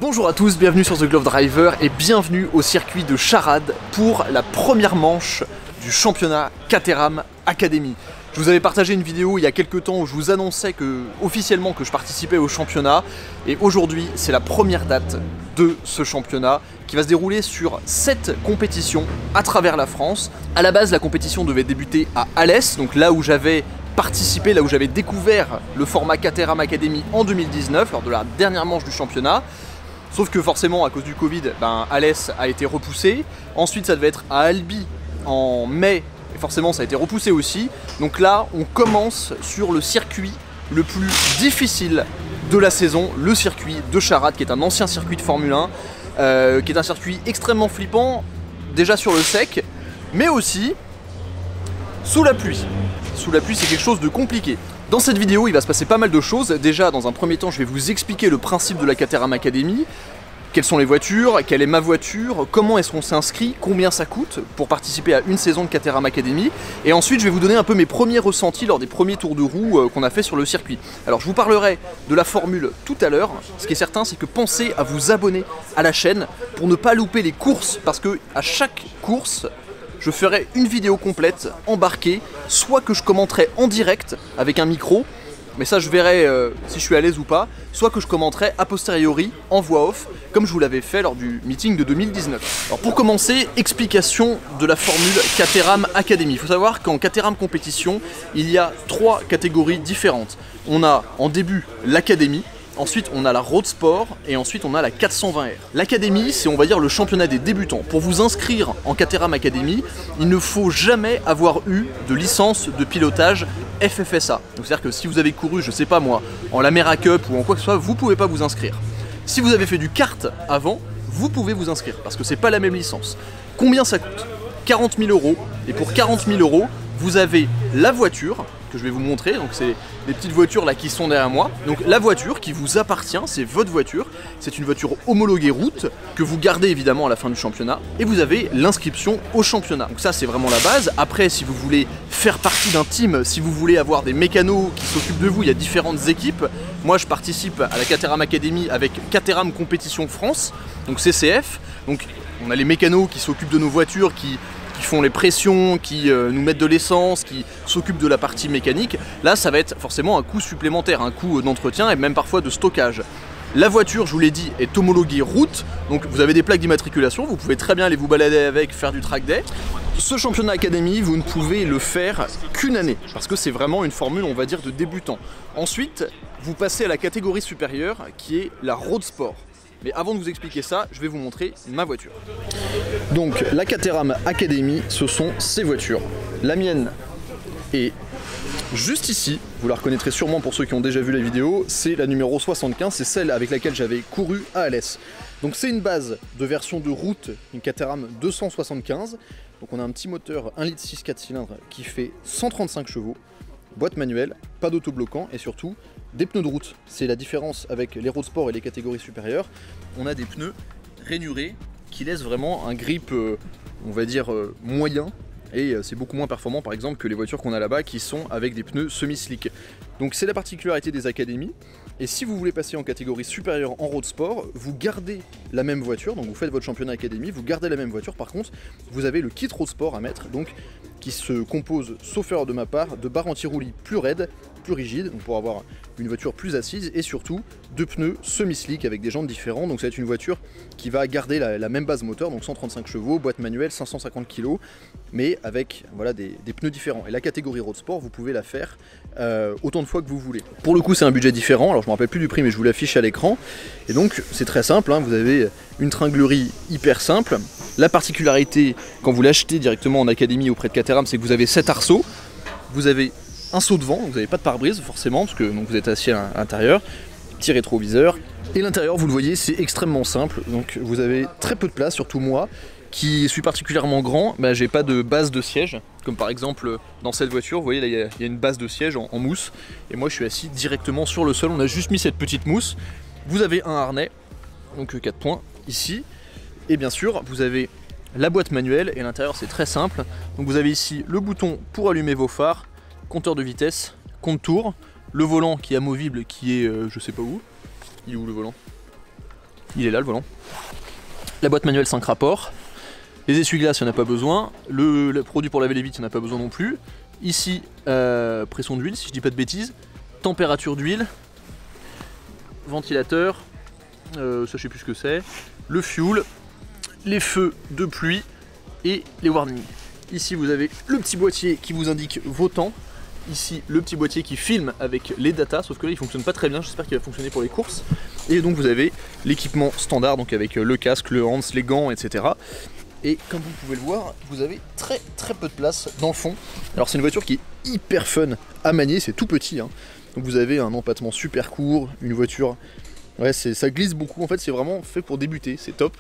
Bonjour à tous, bienvenue sur The Glove Driver et bienvenue au circuit de Charade pour la première manche du championnat Caterham Academy. Je vous avais partagé une vidéo il y a quelques temps où je vous annonçais officiellement que je participais au championnat et aujourd'hui c'est la première date de ce championnat qui va se dérouler sur 7 compétitions à travers la France. À la base la compétition devait débuter à Alès, donc là où j'avais participé, là où j'avais découvert le format Caterham Academy en 2019 lors de la dernière manche du championnat. Sauf que forcément à cause du Covid, Alès a été repoussé. Ensuite ça devait être à Albi en mai, et forcément ça a été repoussé aussi. Donc là on commence sur le circuit le plus difficile de la saison, le circuit de Charade, qui est un ancien circuit de Formule 1, qui est un circuit extrêmement flippant, déjà sur le sec, mais aussi sous la pluie. Sous la pluie c'est quelque chose de compliqué. Dans cette vidéo, il va se passer pas mal de choses. Déjà, dans un premier temps, je vais vous expliquer le principe de la Caterham Academy. Quelles sont les voitures, quelle est ma voiture, comment est-ce qu'on s'inscrit, combien ça coûte pour participer à une saison de Caterham Academy. Et ensuite, je vais vous donner un peu mes premiers ressentis lors des premiers tours de roue qu'on a fait sur le circuit. Alors, je vous parlerai de la formule tout à l'heure. Ce qui est certain, c'est que pensez à vous abonner à la chaîne pour ne pas louper les courses, parce que à chaque course, je ferai une vidéo complète embarquée, soit que je commenterai en direct avec un micro, mais ça je verrai si je suis à l'aise ou pas, soit que je commenterai a posteriori en voix off, comme je vous l'avais fait lors du meeting de 2019. Alors pour commencer, explication de la formule Caterham Academy. Il faut savoir qu'en Caterham Compétition, il y a 3 catégories différentes. On a en début l'Académie, ensuite on a la Road Sport et ensuite on a la 420R. L'Académie, c'est on va dire le championnat des débutants. Pour vous inscrire en Caterham Academy, il ne faut jamais avoir eu de licence de pilotage FFSA. C'est-à-dire que si vous avez couru, je sais pas moi, en l'Amera Cup ou en quoi que ce soit, vous pouvez pas vous inscrire. Si vous avez fait du kart avant, vous pouvez vous inscrire parce que c'est pas la même licence. Combien ça coûte? 40 000 €. Et pour 40 000 €, vous avez la voiture que je vais vous montrer, donc c'est les petites voitures là qui sont derrière moi. Donc la voiture qui vous appartient, c'est votre voiture, c'est une voiture homologuée route que vous gardez évidemment à la fin du championnat et vous avez l'inscription au championnat. Donc ça c'est vraiment la base. Après si vous voulez faire partie d'un team, si vous voulez avoir des mécanos qui s'occupent de vous, il y a différentes équipes. Moi je participe à la Caterham Academy avec Caterham Compétition France, donc CCF. Donc on a les mécanos qui s'occupent de nos voitures, qui font les pressions, qui nous mettent de l'essence, qui s'occupent de la partie mécanique. Là ça va être forcément un coût supplémentaire, un coût d'entretien et même parfois de stockage. La voiture, je vous l'ai dit, est homologuée route, donc vous avez des plaques d'immatriculation, vous pouvez très bien aller vous balader avec, faire du track day. Ce championnat Academy, vous ne pouvez le faire qu'une année, parce que c'est vraiment une formule, on va dire, de débutant. Ensuite, vous passez à la catégorie supérieure, qui est la Road Sport. Mais avant de vous expliquer ça, je vais vous montrer ma voiture. Donc la Caterham Academy, ce sont ces voitures. La mienne est juste ici, vous la reconnaîtrez sûrement pour ceux qui ont déjà vu la vidéo, c'est la numéro 75, c'est celle avec laquelle j'avais couru à Alès. Donc c'est une base de version de route, une Caterham 275. Donc on a un petit moteur 1,6 litre 4 cylindres qui fait 135 chevaux, boîte manuelle, pas d'autobloquant et surtout des pneus de route. C'est la différence avec les road sport et les catégories supérieures. On a des pneus rainurés qui laissent vraiment un grip, on va dire, moyen. Et c'est beaucoup moins performant par exemple que les voitures qu'on a là-bas qui sont avec des pneus semi-slick. Donc c'est la particularité des académies. Et si vous voulez passer en catégorie supérieure en road sport, vous gardez la même voiture, donc vous faites votre championnat académie, vous gardez la même voiture, par contre vous avez le kit road sport à mettre, donc qui se compose, sauf erreur de ma part, de barres anti-roulis plus raides, plus rigides, donc pour avoir une voiture plus assise, et surtout de pneus semi-slick avec des jantes différentes, donc ça va être une voiture qui va garder la même base moteur, donc 135 chevaux, boîte manuelle, 550 kg, mais avec voilà, des pneus différents. Et la catégorie road sport, vous pouvez la faire autant de fois que vous voulez. Pour le coup c'est un budget différent, alors je me rappelle plus du prix mais je vous l'affiche à l'écran, et donc c'est très simple, hein, vous avez une tringlerie hyper simple. La particularité quand vous l'achetez directement en académie auprès de Caterham, c'est que vous avez 7 arceaux, vous avez un saut de vent, vous n'avez pas de pare-brise forcément parce que donc, vous êtes assis à l'intérieur, petit rétroviseur, et l'intérieur vous le voyez c'est extrêmement simple, donc vous avez très peu de place, surtout moi qui suis particulièrement grand, j'ai pas de base de siège, comme par exemple dans cette voiture, vous voyez là il y a une base de siège en mousse, et moi je suis assis directement sur le sol, on a juste mis cette petite mousse. Vous avez un harnais, donc 4 points ici, et bien sûr vous avez la boîte manuelle, et à l'intérieur c'est très simple, donc vous avez ici le bouton pour allumer vos phares, compteur de vitesse, compte tour, le volant qui est amovible qui est je sais pas où, il est où le volant? il est là le volant. La boîte manuelle 5 rapports. Les essuie-glaces, il n'y en a pas besoin. Le produit pour laver les vitres, il n'y en a pas besoin non plus. Ici, pression d'huile, si je dis pas de bêtises. Température d'huile. Ventilateur. Ça, je sais plus ce que c'est. Le fuel. Les feux de pluie. Et les warnings. Ici, vous avez le petit boîtier qui vous indique vos temps. Ici, le petit boîtier qui filme avec les datas, sauf que là, il fonctionne pas très bien. J'espère qu'il va fonctionner pour les courses. Et donc, vous avez l'équipement standard, donc avec le casque, le hands, les gants, etc. Et comme vous pouvez le voir, vous avez très peu de place dans le fond. Alors c'est une voiture qui est hyper fun à manier, c'est tout petit, hein. Donc vous avez un empattement super court, une voiture, ouais, ça glisse beaucoup, en fait c'est vraiment fait pour débuter, c'est top.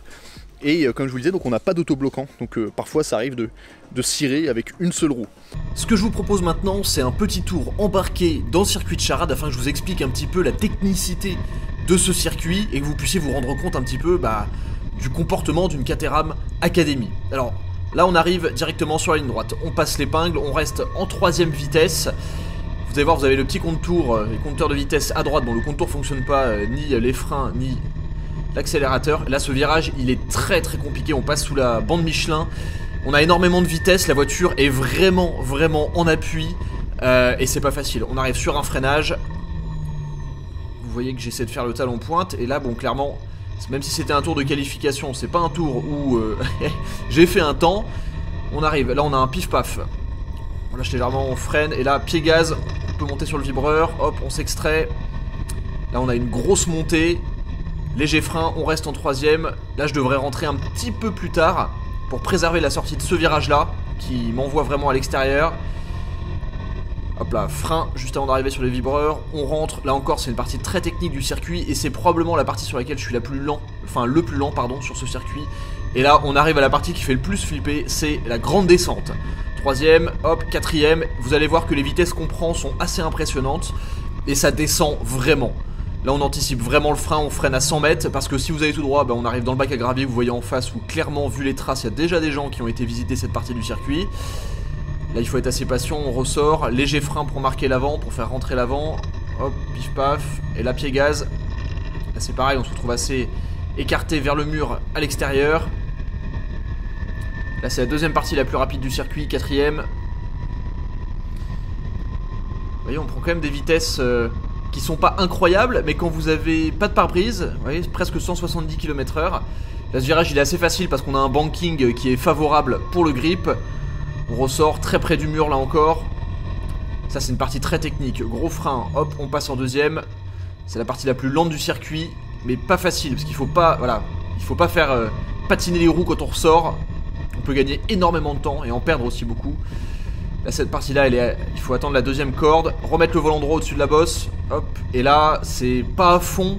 Et comme je vous le disais, donc on n'a pas d'autobloquant, donc parfois ça arrive de cirer avec une seule roue. Ce que je vous propose maintenant, c'est un petit tour embarqué dans le circuit de Charade afin que je vous explique un petit peu la technicité de ce circuit et que vous puissiez vous rendre compte un petit peu du comportement d'une Caterham Academy. Alors là on arrive directement sur la ligne droite, on passe l'épingle, on reste en 3ème vitesse. Vous allez voir, vous avez le petit compteur, les compteurs de vitesse à droite. Bon, le compteur fonctionne pas, ni les freins, ni l'accélérateur. Là ce virage il est très compliqué, on passe sous la bande Michelin. On a énormément de vitesse, la voiture est vraiment en appui et c'est pas facile. On arrive sur un freinage. Vous voyez que j'essaie de faire le talon pointe et là bon clairement, même si c'était un tour de qualification, c'est pas un tour où j'ai fait un temps. On arrive, là on a un pif-paf. Là légèrement on freine et là pied gaz, on peut monter sur le vibreur, hop on s'extrait. Là on a une grosse montée, léger frein, on reste en 3ème. Là je devrais rentrer un petit peu plus tard pour préserver la sortie de ce virage là, qui m'envoie vraiment à l'extérieur. Hop là, frein juste avant d'arriver sur les vibreurs, on rentre, là encore c'est une partie très technique du circuit et c'est probablement la partie sur laquelle je suis le plus lent pardon, sur ce circuit. Et là on arrive à la partie qui fait le plus flipper, c'est la grande descente. 3ème, hop, 4ème, vous allez voir que les vitesses qu'on prend sont assez impressionnantes et ça descend vraiment. Là on anticipe vraiment le frein, on freine à 100 mètres parce que si vous allez tout droit, on arrive dans le bac à gravier, vous voyez en face où clairement vu les traces, il y a déjà des gens qui ont été visiter cette partie du circuit. Là il faut être assez patient, on ressort, léger frein pour marquer l'avant, pour faire rentrer l'avant, hop, pif paf, et là pied gaz. Là c'est pareil, on se retrouve assez écarté vers le mur à l'extérieur. Là c'est la 2ème partie la plus rapide du circuit, 4ème. Vous voyez on prend quand même des vitesses qui sont pas incroyables, mais quand vous avez pas de pare-brise, vous voyez presque 170 km/h. Là ce virage il est assez facile parce qu'on a un banking qui est favorable pour le grip. On ressort très près du mur là encore. Ça c'est une partie très technique. Gros frein, hop, on passe en 2ème. C'est la partie la plus lente du circuit, mais pas facile parce qu'il faut pas, voilà, il faut pas faire patiner les roues quand on ressort. On peut gagner énormément de temps et en perdre aussi beaucoup. Là cette partie là, il faut attendre la 2ème corde, remettre le volant droit au-dessus de la bosse, hop. Et là c'est pas à fond,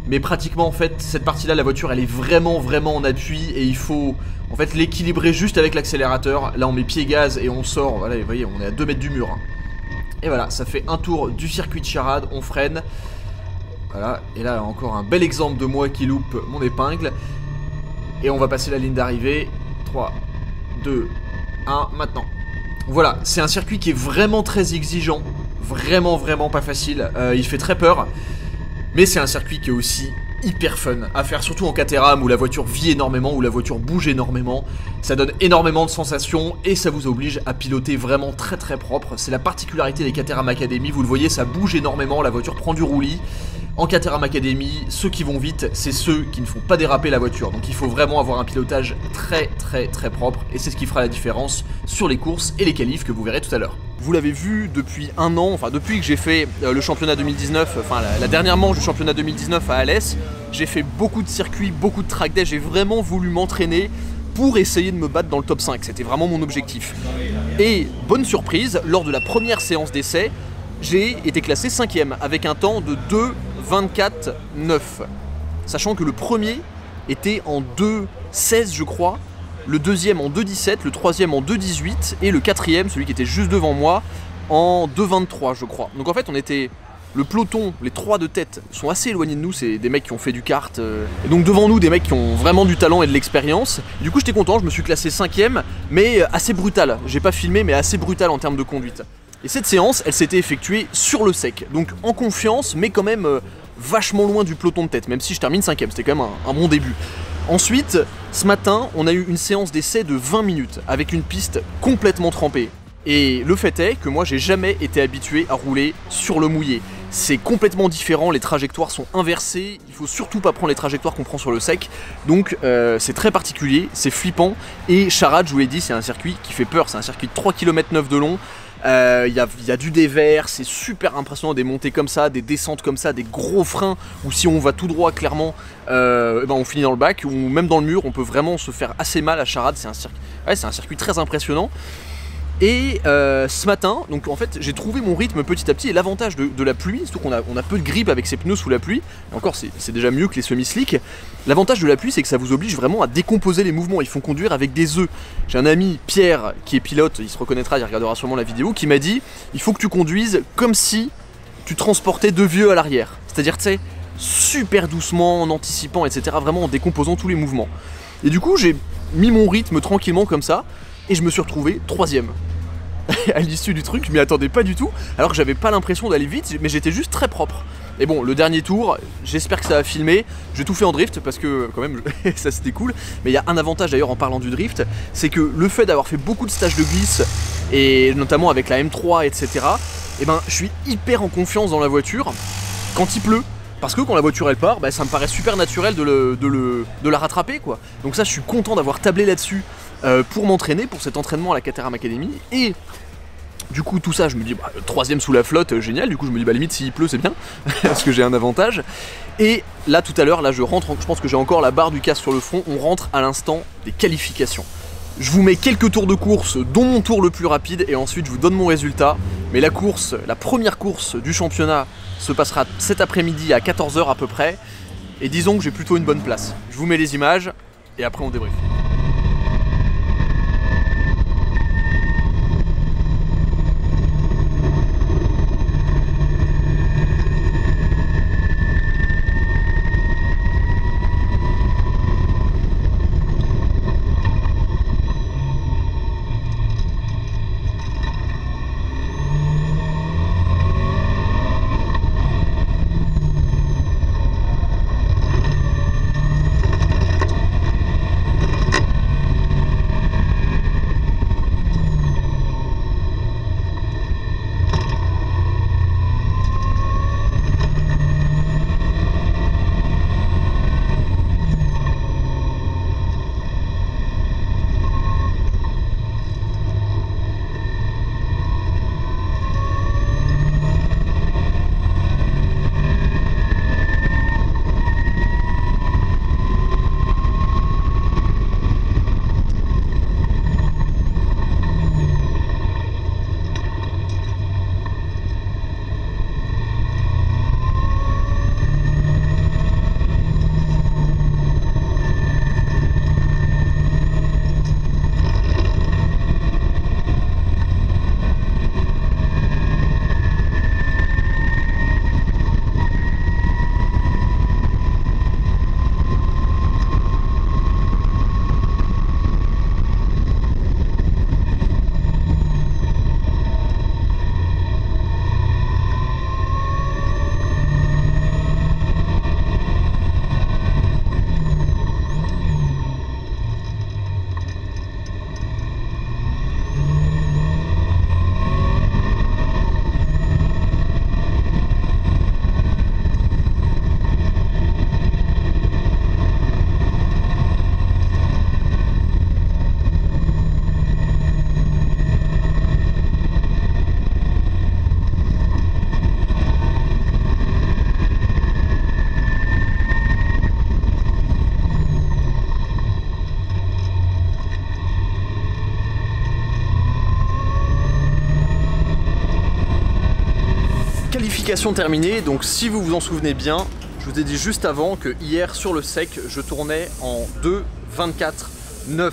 mais pratiquement en fait cette partie là, la voiture elle est vraiment en appui et il faut en fait l'équilibrer juste avec l'accélérateur. Là on met pied gaz et on sort, voilà, vous voyez on est à 2 mètres du mur. Et voilà, ça fait un tour du circuit de Charade, on freine. Voilà, et là encore un bel exemple de moi qui loupe mon épingle. Et on va passer la ligne d'arrivée. 3, 2, 1, maintenant. Voilà, c'est un circuit qui est vraiment très exigeant. Vraiment pas facile. Il fait très peur. Mais c'est un circuit qui est aussi hyper fun à faire, surtout en Caterham où la voiture vit énormément, où la voiture bouge énormément. Ça donne énormément de sensations et ça vous oblige à piloter vraiment très propre. C'est la particularité des Caterham Academy, vous le voyez, ça bouge énormément, la voiture prend du roulis. En Caterham Academy, ceux qui vont vite, c'est ceux qui ne font pas déraper la voiture. Donc il faut vraiment avoir un pilotage très propre et c'est ce qui fera la différence sur les courses et les qualifs que vous verrez tout à l'heure. Vous l'avez vu depuis un an, enfin depuis que j'ai fait le championnat 2019, enfin la dernière manche du championnat 2019 à Alès, j'ai fait beaucoup de circuits, beaucoup de track day, j'ai vraiment voulu m'entraîner pour essayer de me battre dans le top 5, c'était vraiment mon objectif. Et bonne surprise, lors de la première séance d'essai, j'ai été classé 5ème avec un temps de 2:24,9. Sachant que le premier était en 2:16 je crois, le deuxième en 2:17, le troisième en 2:18 et le quatrième, celui qui était juste devant moi, en 2:23 je crois. Donc en fait on était, le peloton, les 3 de tête sont assez éloignés de nous, c'est des mecs qui ont fait du kart. Et donc devant nous des mecs qui ont vraiment du talent et de l'expérience. Du coup j'étais content, je me suis classé 5ème, mais assez brutal. J'ai pas filmé mais assez brutal en termes de conduite. Et cette séance, elle s'était effectuée sur le sec, donc en confiance, mais quand même vachement loin du peloton de tête, même si je termine 5ème, c'était quand même un bon début. Ensuite, ce matin, on a eu une séance d'essai de 20 minutes, avec une piste complètement trempée. Et le fait est que moi, j'ai jamais été habitué à rouler sur le mouillé. C'est complètement différent, les trajectoires sont inversées, il faut surtout pas prendre les trajectoires qu'on prend sur le sec, donc c'est très particulier, c'est flippant, et Charade, je vous l'ai dit, c'est un circuit qui fait peur, c'est un circuit de 3,9 km de long, il y a du dévers, c'est super impressionnant, des montées comme ça, des descentes comme ça, des gros freins, où si on va tout droit clairement, on finit dans le bac, ou même dans le mur, on peut vraiment se faire assez mal à Charade, c'est un circuit très impressionnant. Et ce matin, donc en fait j'ai trouvé mon rythme petit à petit, et l'avantage de la pluie, surtout qu'on a peu de grippe avec ses pneus sous la pluie, et encore c'est déjà mieux que les semi-slick, l'avantage de la pluie c'est que ça vous oblige vraiment à décomposer les mouvements, ils font conduire avec des œufs. J'ai un ami, Pierre, qui est pilote, il se reconnaîtra, il regardera sûrement la vidéo, qui m'a dit il faut que tu conduises comme si tu transportais deux vieux à l'arrière, c'est-à-dire tu sais, super doucement, en anticipant, etc., vraiment en décomposant tous les mouvements. Et du coup j'ai mis mon rythme tranquillement comme ça, et je me suis retrouvé 3ème. À l'issue du truc, je m'y attendais pas du tout, alors que j'avais pas l'impression d'aller vite, mais j'étais juste très propre. Et bon, le dernier tour, j'espère que ça va filmer, j'ai tout fait en drift parce que quand même ça c'était cool, mais il y a un avantage d'ailleurs en parlant du drift, c'est que le fait d'avoir fait beaucoup de stages de glisse, et notamment avec la M3, etc., et ben je suis hyper en confiance dans la voiture quand il pleut. Parce que quand la voiture elle part, bah, ça me paraît super naturel de la rattraper quoi. Donc ça je suis content d'avoir tablé là-dessus pour m'entraîner, pour cet entraînement à la Caterham Academy. Et du coup tout ça je me dis, 3ème sous la flotte, génial, du coup je me dis limite s'il pleut c'est bien, parce que j'ai un avantage. Et là tout à l'heure, là je rentre, je pense que j'ai encore la barre du casque sur le front, on rentre à l'instant des qualifications. Je vous mets quelques tours de course, dont mon tour le plus rapide, et ensuite je vous donne mon résultat. Mais la course, la première course du championnat se passera cet après-midi à 14 h à peu près. Et disons que j'ai plutôt une bonne place. Je vous mets les images, et après on débriefe. Qualification terminée, donc si vous vous en souvenez bien, je vous ai dit juste avant que hier sur le sec, je tournais en 2,24,9.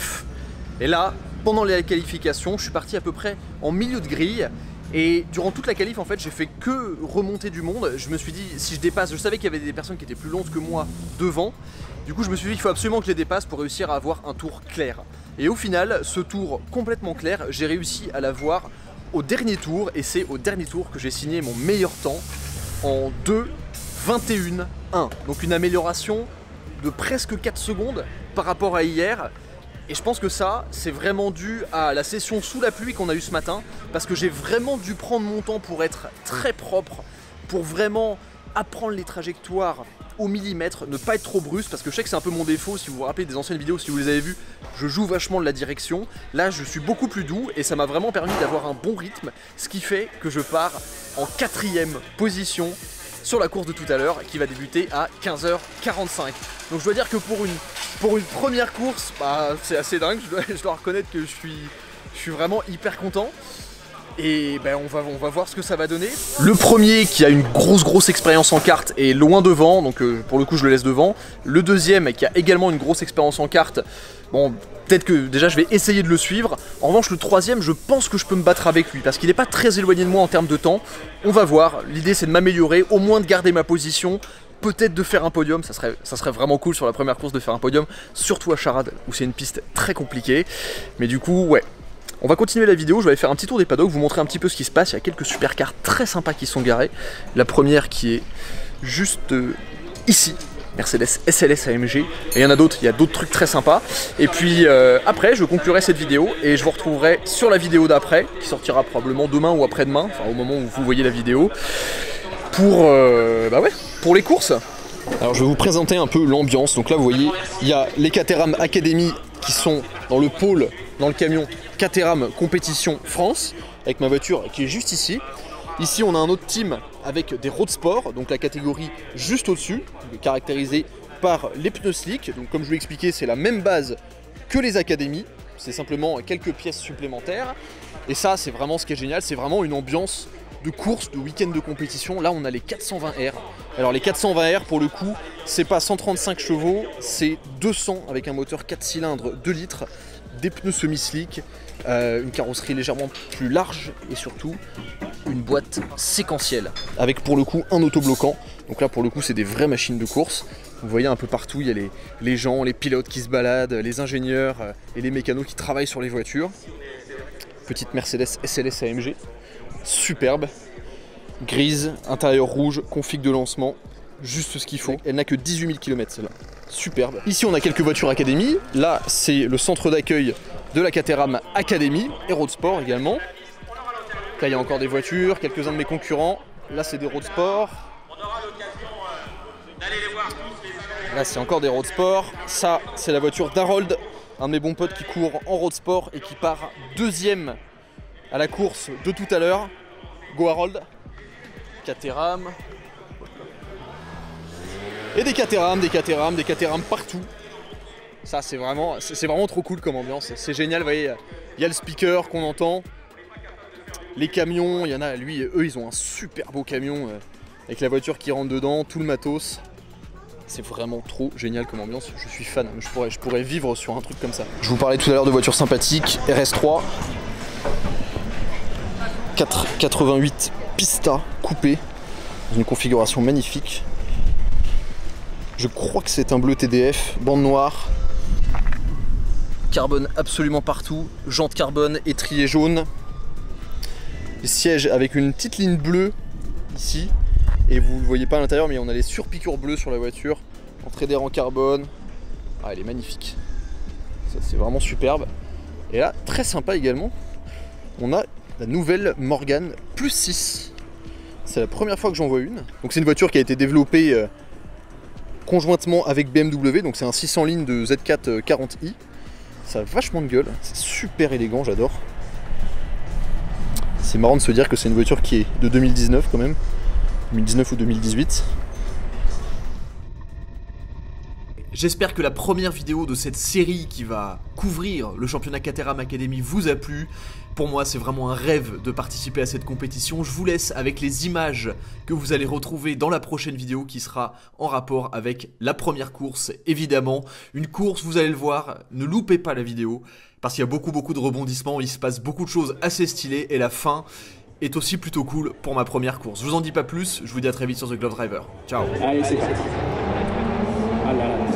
Et là, pendant les qualifications, je suis parti à peu près en milieu de grille. Et durant toute la qualif, en fait, j'ai fait que remonter du monde. Je me suis dit, si je dépasse, je savais qu'il y avait des personnes qui étaient plus lentes que moi devant. Du coup, je me suis dit qu'il faut absolument que je les dépasse pour réussir à avoir un tour clair. Et au final, ce tour complètement clair, j'ai réussi à l'avoir au dernier tour et c'est au dernier tour que j'ai signé mon meilleur temps en 2:21:1. Donc une amélioration de presque 4 secondes par rapport à hier. Et je pense que ça, c'est vraiment dû à la session sous la pluie qu'on a eue ce matin, parce que j'ai vraiment dû prendre mon temps pour être très propre, pour vraiment apprendre les trajectoires au millimètre, ne pas être trop brusque, parce que je sais que c'est un peu mon défaut. Si vous vous rappelez des anciennes vidéos, si vous les avez vues, je joue vachement de la direction. Là, je suis beaucoup plus doux et ça m'a vraiment permis d'avoir un bon rythme, ce qui fait que je pars en 4e position sur la course de tout à l'heure qui va débuter à 15h45. Donc je dois dire que pour une première course, bah, c'est assez dingue, je dois reconnaître que je suis vraiment hyper content. Et ben on va voir ce que ça va donner. Le premier qui a une grosse expérience en kart est loin devant, donc pour le coup je le laisse devant. Le deuxième qui a également une grosse expérience en kart, bon peut-être que déjà je vais essayer de le suivre. En revanche le troisième, je pense que je peux me battre avec lui parce qu'il n'est pas très éloigné de moi en termes de temps. On va voir, l'idée c'est de m'améliorer, au moins de garder ma position, peut-être de faire un podium, ça serait vraiment cool sur la première course de faire un podium, surtout à Charade où c'est une piste très compliquée. Mais du coup ouais. On va continuer la vidéo, je vais aller faire un petit tour des paddocks, vous montrer un petit peu ce qui se passe. Il y a quelques supercars très sympas qui sont garés. La première qui est juste ici, Mercedes SLS AMG. Et il y en a d'autres, il y a d'autres trucs très sympas. Et puis après, je conclurai cette vidéo et je vous retrouverai sur la vidéo d'après, qui sortira probablement demain ou après-demain, enfin au moment où vous voyez la vidéo, pour, pour les courses. Alors je vais vous présenter un peu l'ambiance. Donc là vous voyez, il y a les Caterham Academy qui sont dans le pôle, dans le camion Caterham Compétition France, avec ma voiture qui est juste ici. Ici on a un autre team avec des road sport, donc la catégorie juste au-dessus, caractérisée par les pneus slick. Donc comme je vous l'ai expliqué, c'est la même base que les académies, c'est simplement quelques pièces supplémentaires. Et ça c'est vraiment ce qui est génial, c'est vraiment une ambiance de course, de week-end de compétition. Là on a les 420R. Alors les 420R pour le coup, c'est pas 135 chevaux, c'est 200 avec un moteur 4 cylindres 2 litres, des pneus semi-slick, une carrosserie légèrement plus large et surtout une boîte séquentielle avec pour le coup un autobloquant. Donc là pour le coup c'est des vraies machines de course. Vous voyez un peu partout, il y a les gens, les pilotes qui se baladent, les ingénieurs et les mécanos qui travaillent sur les voitures. Petite Mercedes SLS AMG, superbe, grise, intérieur rouge, config de lancement, juste ce qu'il faut. Elle n'a que 18 000 km celle-là, superbe. Ici on a quelques voitures Académie, là c'est le centre d'accueil de la Caterham Academy et Road Sport également. Là il y a encore des voitures, quelques-uns de mes concurrents, là c'est des Road Sport. Là c'est encore des Road Sport, ça c'est la voiture d'Harold, un de mes bons potes qui court en Road Sport et qui part deuxième à la course de tout à l'heure. Go Harold. Caterham. Et des Caterham partout. Ça c'est vraiment trop cool comme ambiance, c'est génial, vous voyez, il y a le speaker qu'on entend. Les camions, il y en a, eux ils ont un super beau camion avec la voiture qui rentre dedans, tout le matos. C'est vraiment trop génial comme ambiance, je suis fan, je pourrais vivre sur un truc comme ça. Je vous parlais tout à l'heure de voitures sympathiques, RS3, 488 Pista coupé, dans une configuration magnifique. Je crois que c'est un bleu TDF, bande noire, carbone absolument partout, jantes carbone, étrier jaune, siège avec une petite ligne bleue ici. Et vous ne le voyez pas à l'intérieur, mais on a les surpiqûres bleues sur la voiture. Entrée d'air en carbone. Ah, elle est magnifique. Ça, c'est vraiment superbe. Et là, très sympa également, on a la nouvelle Morgan Plus 6. C'est la première fois que j'en vois une. Donc c'est une voiture qui a été développée conjointement avec BMW. Donc c'est un 600 lignes de Z4 40i. Ça a vachement de gueule. C'est super élégant, j'adore. C'est marrant de se dire que c'est une voiture qui est de 2019 quand même. 2019 ou 2018. J'espère que la première vidéo de cette série qui va couvrir le championnat Caterham Academy vous a plu. Pour moi, c'est vraiment un rêve de participer à cette compétition. Je vous laisse avec les images que vous allez retrouver dans la prochaine vidéo qui sera en rapport avec la première course. Évidemment, une course, vous allez le voir, ne loupez pas la vidéo parce qu'il y a beaucoup de rebondissements, il se passe beaucoup de choses assez stylées et la fin est aussi plutôt cool pour ma première course. Je vous en dis pas plus, je vous dis à très vite sur The Glove Driver. Ciao. Allez, c'est parti. Ah là là.